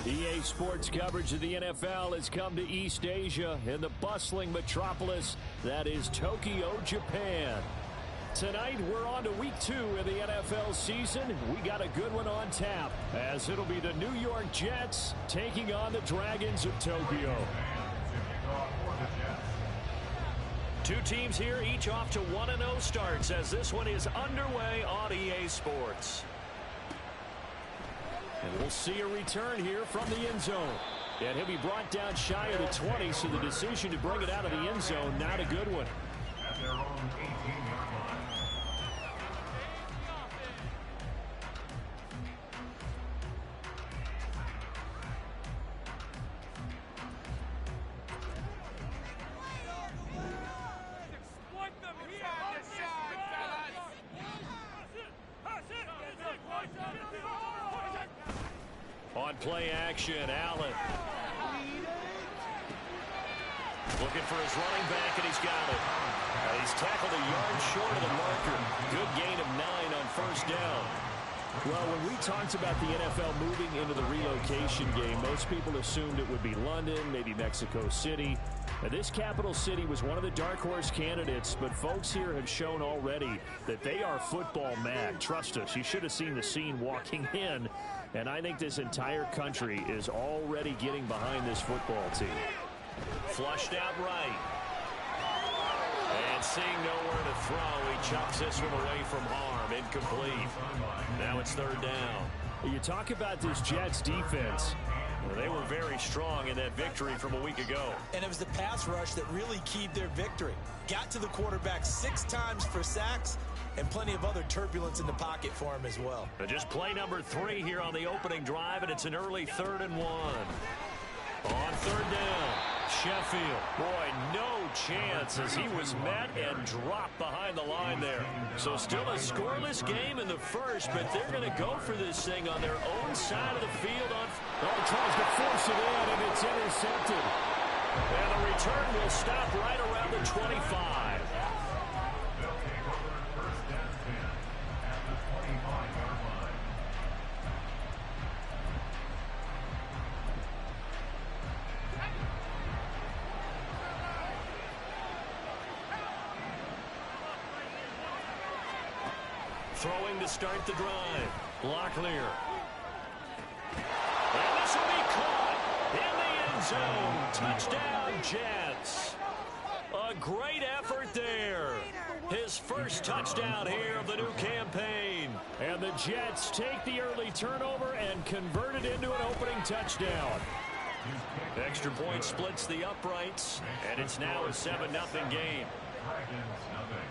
EA Sports coverage of the NFL has come to East Asia in the bustling metropolis that is Tokyo, Japan. Tonight, we're on to week 2 of the NFL season. We got a good one on tap, as it'll be the New York Jets taking on the Dragons of Tokyo. Two teams here, each off to 1-0 starts, as this one is underway on EA Sports. And we'll see a return here from the end zone. And he'll be brought down shy of the 20, so the decision to bring it out of the end zone, not a good one. At their own 18-yard line. On play action, Allen. Looking for his running back, and he's got it. And he's tackled a yard short of the marker. Good gain of 9 on first down. Well, when we talked about the NFL moving into the relocation game, most people assumed it would be London, maybe Mexico City. Now, this capital city was one of the dark horse candidates, but folks here have shown already that they are football mad. Trust us, you should have seen the scene walking in, and I think this entire country is already getting behind this football team. Flushed out right. And seeing nowhere to throw, he chops this one away from harm. Incomplete. Now it's third down. You talk about this Jets defense. Well, they were very strong in that victory from a week ago. And it was the pass rush that really keyed their victory. Got to the quarterback 6 times for sacks and plenty of other turbulence in the pocket for him as well. But just play number 3 here on the opening drive, and it's an early 3rd and 1. On third down, Sheffield. Boy, no chance as he was met and dropped behind the line there. So still a scoreless game in the first, but they're going to go for this thing on their own side of the field. Tries to force it in, and it's intercepted. And the return will stop right around the 25. They'll take over first and 10 at the 25-yard line. Throwing to start the drive. Locklear. And this will be caught in the end zone. Touchdown, Jets. A great effort there. His first touchdown here of the new campaign. And the Jets take the early turnover and convert it into an opening touchdown. Extra point splits the uprights, and it's now a 7-0 game. Dragons, nothing.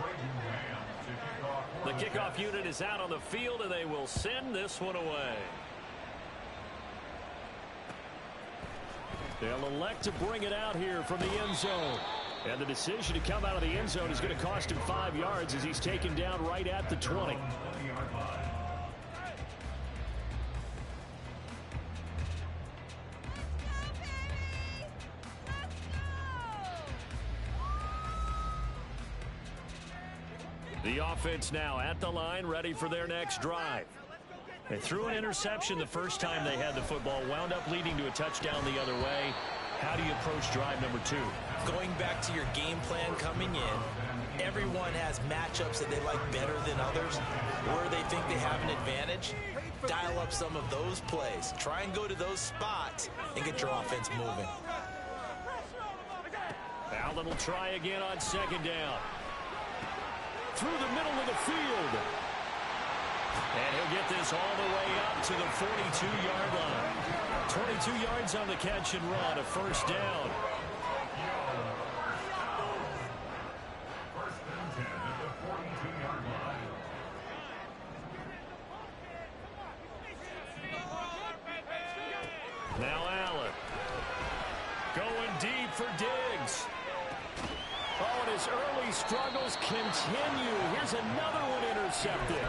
Braden Graham to kick off. The kickoff unit is out on the field, and they will send this one away. They'll elect to bring it out here from the end zone. And the decision to come out of the end zone is going to cost him 5 yards as he's taken down right at the 20. 20-yard line. The offense now at the line, ready for their next drive. They threw an interception the first time they had the football, wound up leading to a touchdown the other way. How do you approach drive number 2? Going back to your game plan coming in, everyone has matchups that they like better than others. Where they think they have an advantage, dial up some of those plays. Try and go to those spots and get your offense moving. Allen will try again on second down. Through the middle of the field. And he'll get this all the way up to the 42-yard line. 22 yards on the catch and run, a first down. First and 10 at the 42-yard line. Now Allen. Going deep for Diggs. Oh, and his early struggles continue. Here's another one intercepted.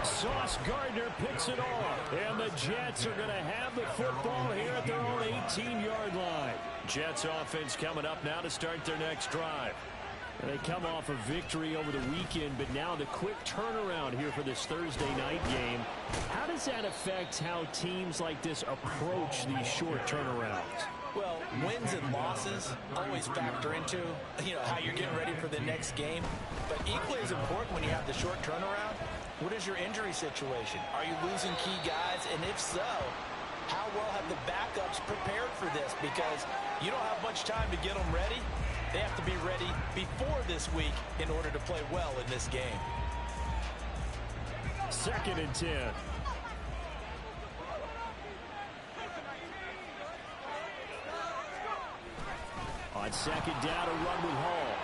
Sauce Gardner picks it off. And the Jets are going to have the football here at their own 18-yard line. Jets offense coming up now to start their next drive. They come off a victory over the weekend, but now the quick turnaround here for this Thursday night game. How does that affect how teams like this approach these short turnarounds? Well, wins and losses always factor into, how you're getting ready for the next game. But equally as important when you have the short turnaround, what is your injury situation? Are you losing key guys? And if so, how well have the backups prepared for this? Because you don't have much time to get them ready. They have to be ready before this week in order to play well in this game. 2nd and 10. On 2nd down, a run with Hall.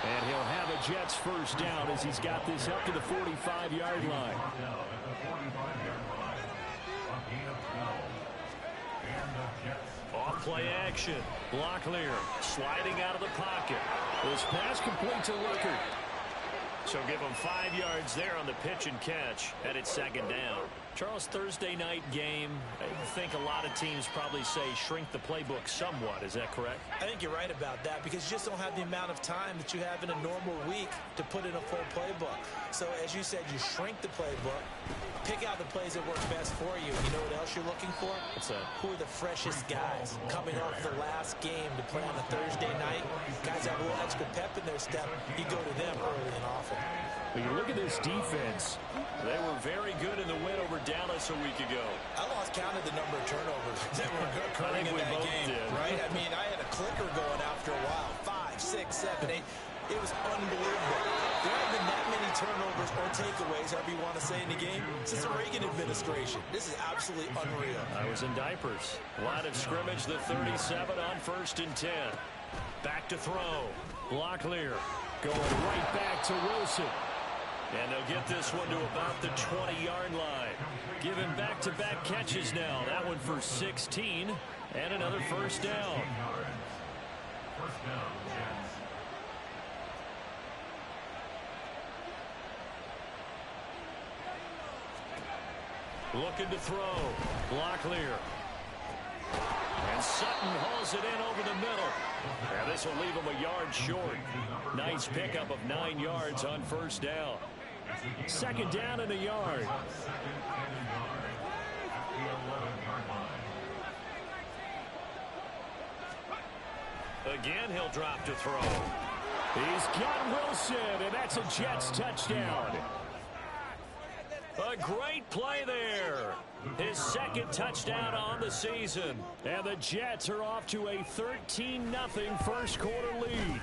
And he'll have a Jets first down as he's got this up to the 45-yard line. Off play action. Locklear sliding out of the pocket. This pass complete to Rickard. So give him 5 yards there on the pitch and catch. And it's 2nd down. Charles, Thursday night game, I think a lot of teams probably say shrink the playbook somewhat. Is that correct? I think you're right about that because you just don't have the amount of time that you have in a normal week to put in a full playbook. So as you said, you shrink the playbook, pick out the plays that work best for you. You know what else you're looking for? What's that? Who are the freshest guys coming off the last game to play on a Thursday night? Guys have a little extra pep in their step. You go to them early and often. When you look at this defense, they were very good in the win over Dallas a week ago. I lost count of the number of turnovers that were occurring in that game, right? I mean, I had a clicker going after a while. 5, 6, 7, 8. It was unbelievable. There haven't been that many turnovers or takeaways, however you want to say, in the game since the Reagan administration. This is absolutely unreal. I was in diapers. Line of scrimmage, the 37 on 1st and 10. Back to throw. Locklear going right back to Wilson. And they'll get this one to about the 20-yard line. Giving back-to-back catches now. That one for 16. And another first down. Looking to throw. Locklear. And Sutton hauls it in over the middle. And this will leave him a yard short. Nice pickup of 9 yards on first down. 2nd down and a yard. Again, he'll drop to throw. He's got Wilson, and that's a Jets touchdown. A great play there. His 2nd touchdown on the season. And the Jets are off to a 13-0 first quarter lead.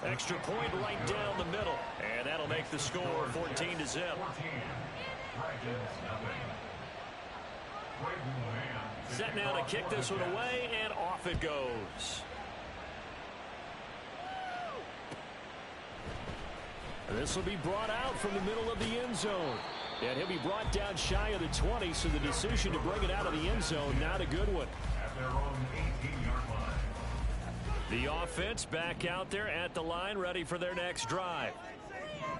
Extra point right down the middle. And that'll make the score 14-0. Set now to kick this one away, and off it goes. This will be brought out from the middle of the end zone. And he'll be brought down shy of the 20, so the decision to bring it out of the end zone, not a good one. At their own 18-yard line. The offense back out there at the line, ready for their next drive.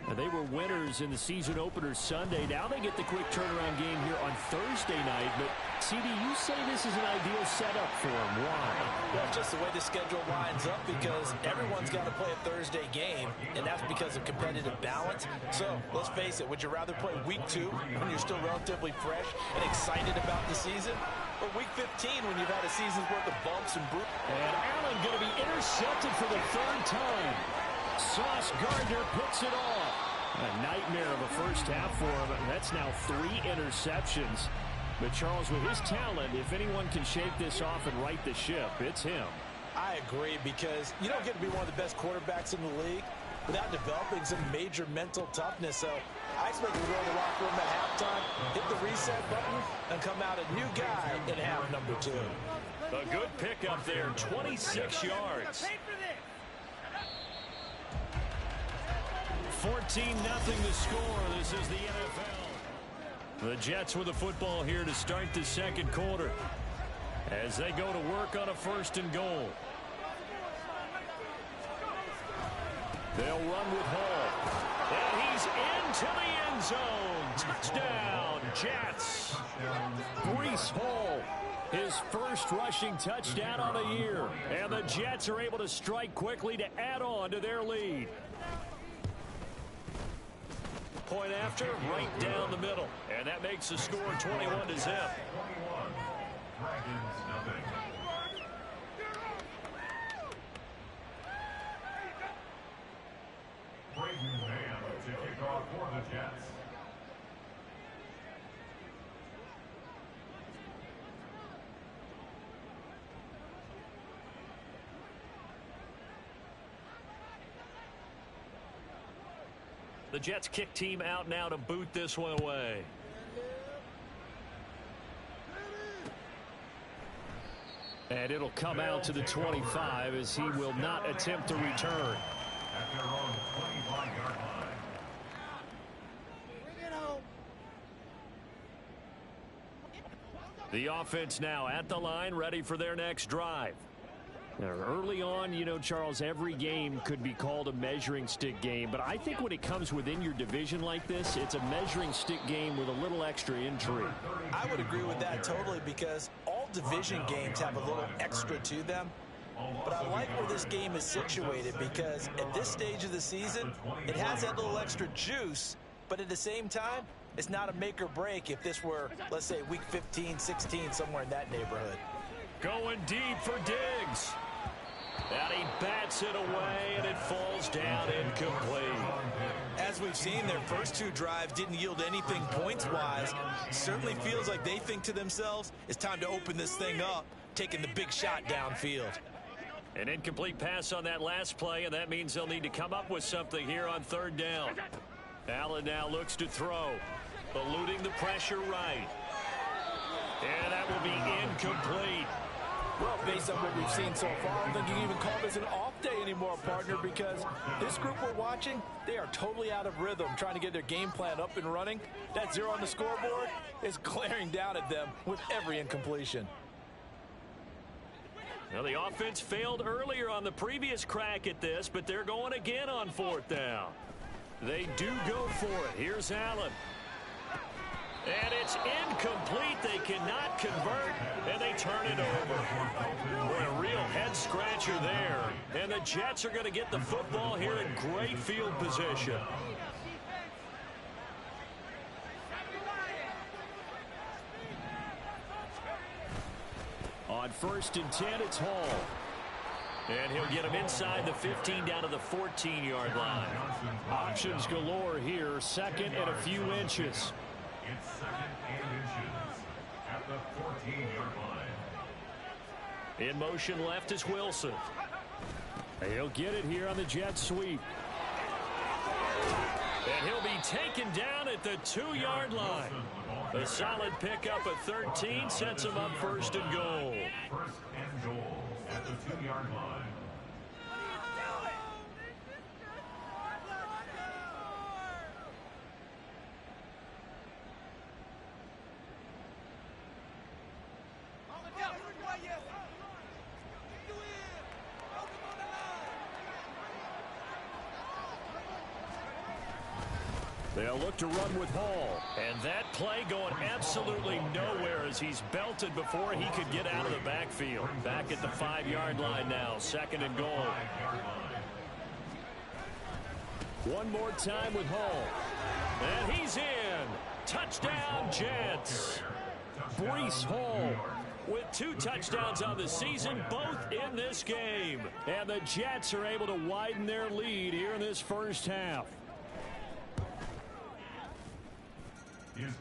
And they were winners in the season opener Sunday. Now they get the quick turnaround game here on Thursday night. But, CD, you say this is an ideal setup for them. Why? Well, just the way the schedule lines up, because everyone's got to play a Thursday game, and that's because of competitive balance. So, let's face it, would you rather play week 2 when you're still relatively fresh and excited about the season? Or week 15 when you've had a season's worth of bumps and bruises? And Allen going to be intercepted for the 3rd time. Sauce Gardner picks it off. A nightmare of a first half for him. That's now 3 interceptions. But Charles, with his talent, if anyone can shake this off and right the ship, it's him. I agree, because you don't get to be one of the best quarterbacks in the league without developing some major mental toughness. So I expect him to go to the locker room at halftime, hit the reset button, and come out a new guy in half number 2. A good pickup there, 26 yards. 14-0 the score. This is the NFL. The Jets with the football here to start the second quarter as they go to work on a 1st and goal. They'll run with Hall. And he's into the end zone. Touchdown, Jets. Breece Hall, His first rushing touchdown on the year. And the Jets are able to strike quickly to add on to their lead. Point after, right down the middle. And that makes the score 21-0. 21. Dragons nothing. Braden Mann to kick off for the Jets. The Jets kick team out now to boot this one away. And it'll come out to the 25 as he will not attempt to return. At their own 25-yard line. Bring it home. The offense now at the line, ready for their next drive. Now, early on, you know, Charles, every game could be called a measuring stick game, but I think when it comes within your division like this, it's a measuring stick game with a little extra intrigue. I would agree with that totally, because all division games have a little extra to them. But I like where this game is situated, because at this stage of the season, it has that little extra juice, but at the same time, it's not a make or break if this were, let's say, week 15, 16, somewhere in that neighborhood. Going deep for Diggs. And he bats it away, and it falls down incomplete. As we've seen, their first two drives didn't yield anything points-wise. Certainly feels like they think to themselves, it's time to open this thing up, taking the big shot downfield. An incomplete pass on that last play, and that means they'll need to come up with something here on third down. Allen now looks to throw, eluding the pressure right. And that will be incomplete. Well, based on what we've seen so far, I don't think you can even call this an off day anymore, partner, because this group we're watching, they are totally out of rhythm, trying to get their game plan up and running. That 0 on the scoreboard is glaring down at them with every incompletion. Now, the offense failed earlier on the previous crack at this, but they're going again on fourth down. They do go for it. Here's Allen. And it's incomplete. They cannot convert, and they turn it over. Boy, a real head-scratcher there. And the Jets are going to get the football here in great field position. On 1st and 10, it's Hall. And he'll get him inside the 15 down to the 14-yard line. Options galore here, second and a few inches. It's 2nd and inches at the 14-yard line. In motion left is Wilson. He'll get it here on the jet sweep. And he'll be taken down at the 2-yard line. A solid pickup of 13 sets him up 1st and goal. 1st and goal at the 2-yard line. They'll look to run with Hall. And that play going absolutely nowhere as he's belted before he could get out of the backfield. Back at the 5-yard line now, 2nd and goal. One more time with Hall. And he's in. Touchdown, Jets. Breece Hall with 2 touchdowns on the season, both in this game. And the Jets are able to widen their lead here in this first half.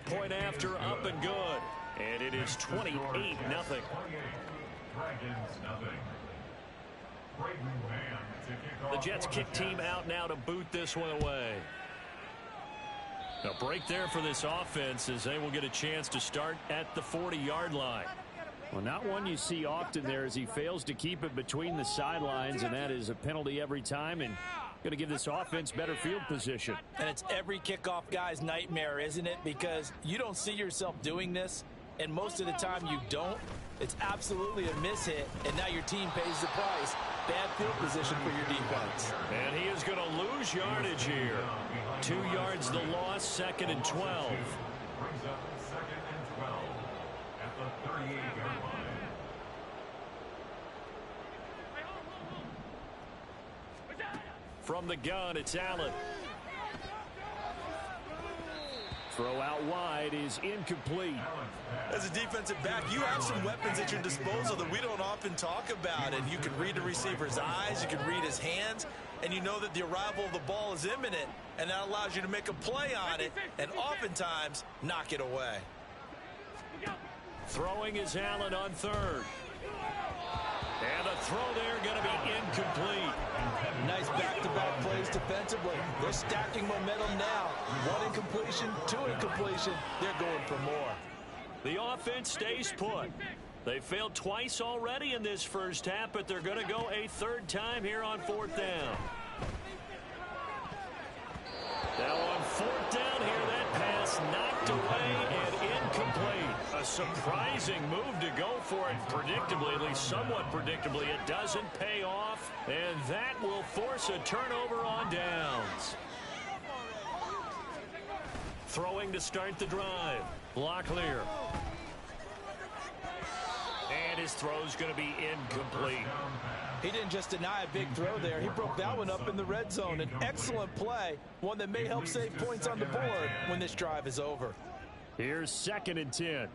Point after, up and good. And it is 28-0. Dragons nothing. Braden Mann to kick off. The Jets kick team out now to boot this one away. A break there for this offense as they will get a chance to start at the 40-yard line. Well, not one you see often there as he fails to keep it between the sidelines, and that is a penalty every time, and going to give this offense better field position. And it's every kickoff guy's nightmare, isn't it? Because you don't see yourself doing this, and most of the time you don't. It's absolutely a mishit, and now your team pays the price. Bad field position for your defense. And he is going to lose yardage here. 2 yards the loss, 2nd and 12. Brings up 2nd and 12 at the 38-yard line. From the gun, it's Allen. Throw out wide is incomplete. As a defensive back, you have some weapons at your disposal that we don't often talk about. And you can read the receiver's eyes, you can read his hands, and you know that the arrival of the ball is imminent, and that allows you to make a play on it and oftentimes knock it away. Throwing is Allen on third. And a throw there going to be incomplete. Nice back-to-back plays defensively. They're stacking momentum now. One incompletion, two incompletion. They're going for more. The offense stays put. They failed twice already in this first half, but they're going to go a third time here on fourth down. Now on fourth down here, that pass knocked away and incomplete. A surprising move to go for it predictably, at least somewhat predictably. It doesn't pay off, and that will force a turnover on downs. Throwing to start the drive. Locklear. And his throw's going to be incomplete. He didn't just deny a big throw there. He broke that one up in the red zone. An excellent play, one that may help save points on the board when this drive is over. Here's 2nd and 10.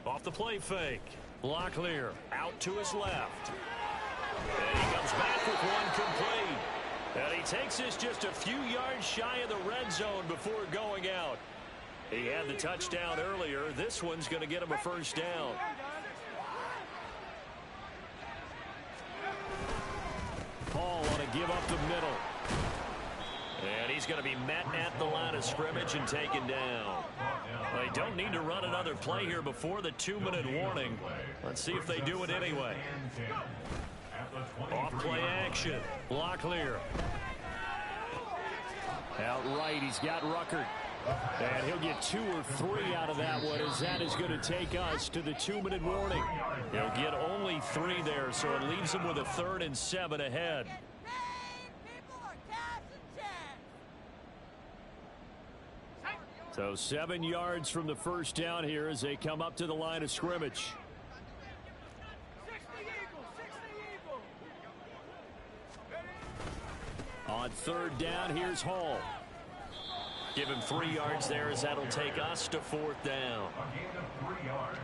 Off the play fake. Locklear out to his left. And he comes back with one complete. And he takes this just a few yards shy of the red zone before going out. He had the touchdown earlier. This one's going to get him a first down. Paul want to give up the middle. And he's going to be met at the line of scrimmage and taken down. They don't need to run another play here before the 2-minute warning. Let's see if they do it anyway. Off play action. Locklear. Outright, he's got Ruckert. And he'll get 2 or 3 out of that one, as that is going to take us to the 2-minute warning. He'll get only 3 there, so it leaves him with a 3rd and 7 ahead. So 7 yards from the first down here as they come up to the line of scrimmage. On 3rd down, here's Hall. Give him 3 yards there, as that'll take us to 4th down. A gain of 3 yards.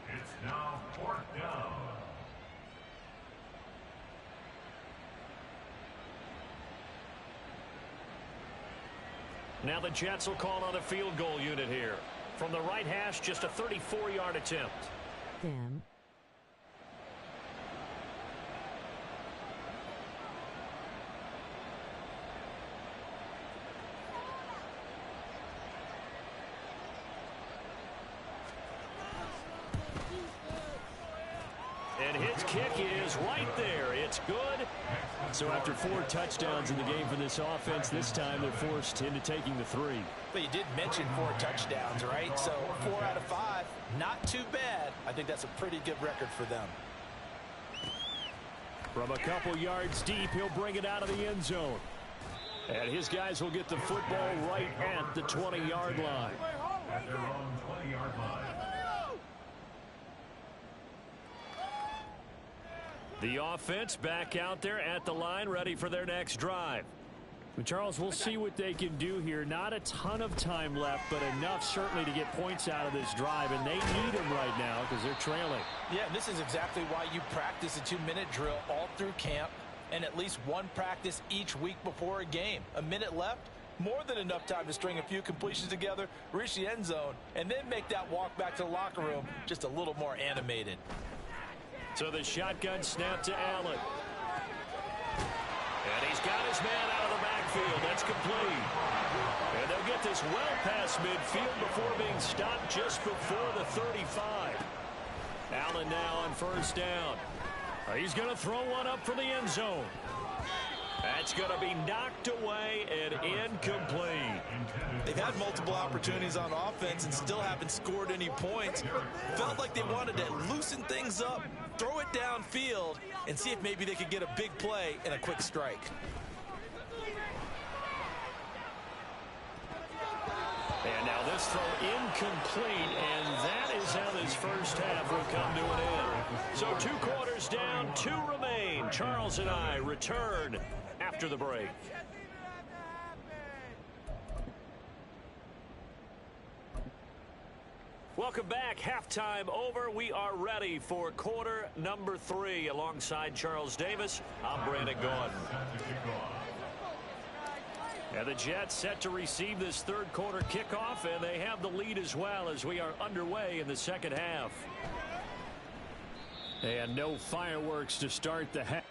It's now 4th down. Now the Jets will call on a field goal unit here. From the right hash, just a 34-yard attempt. Them. And his kick is right there. It's good. So after 4 touchdowns in the game for this offense, this time they're forced into taking the 3. But you did mention 4 touchdowns, right? So 4 out of 5, not too bad. I think that's a pretty good record for them. From a couple yards deep, he'll bring it out of the end zone. And his guys will get the football right at the 20-yard line. At their own 20-yard line. The offense back out there at the line, ready for their next drive. Charles, we'll see what they can do here. Not a ton of time left, but enough certainly to get points out of this drive, and they need them right now because they're trailing. Yeah, this is exactly why you practice a 2-minute drill all through camp and at least one practice each week before a game. A minute left, more than enough time to string a few completions together, reach the end zone, and then make that walk back to the locker room just a little more animated. So the shotgun snap to Allen. And he's got his man out of the backfield. That's complete. And they'll get this well past midfield before being stopped just before the 35. Allen now on first down. He's going to throw one up for the end zone. That's going to be knocked away and incomplete. They've had multiple opportunities on offense and still haven't scored any points. Felt like they wanted to loosen things up, throw it downfield, and see if maybe they could get a big play and a quick strike. And now this throw incomplete, and that is how this first half will come to an end. So 2 quarters down, 2 remain. Charles and I return after the break. Welcome back. Halftime over. We are ready for quarter number 3. Alongside Charles Davis, I'm Brandon Gaudin. And the Jets set to receive this third quarter kickoff, and they have the lead as well as we are underway in the second half. And no fireworks to start the half.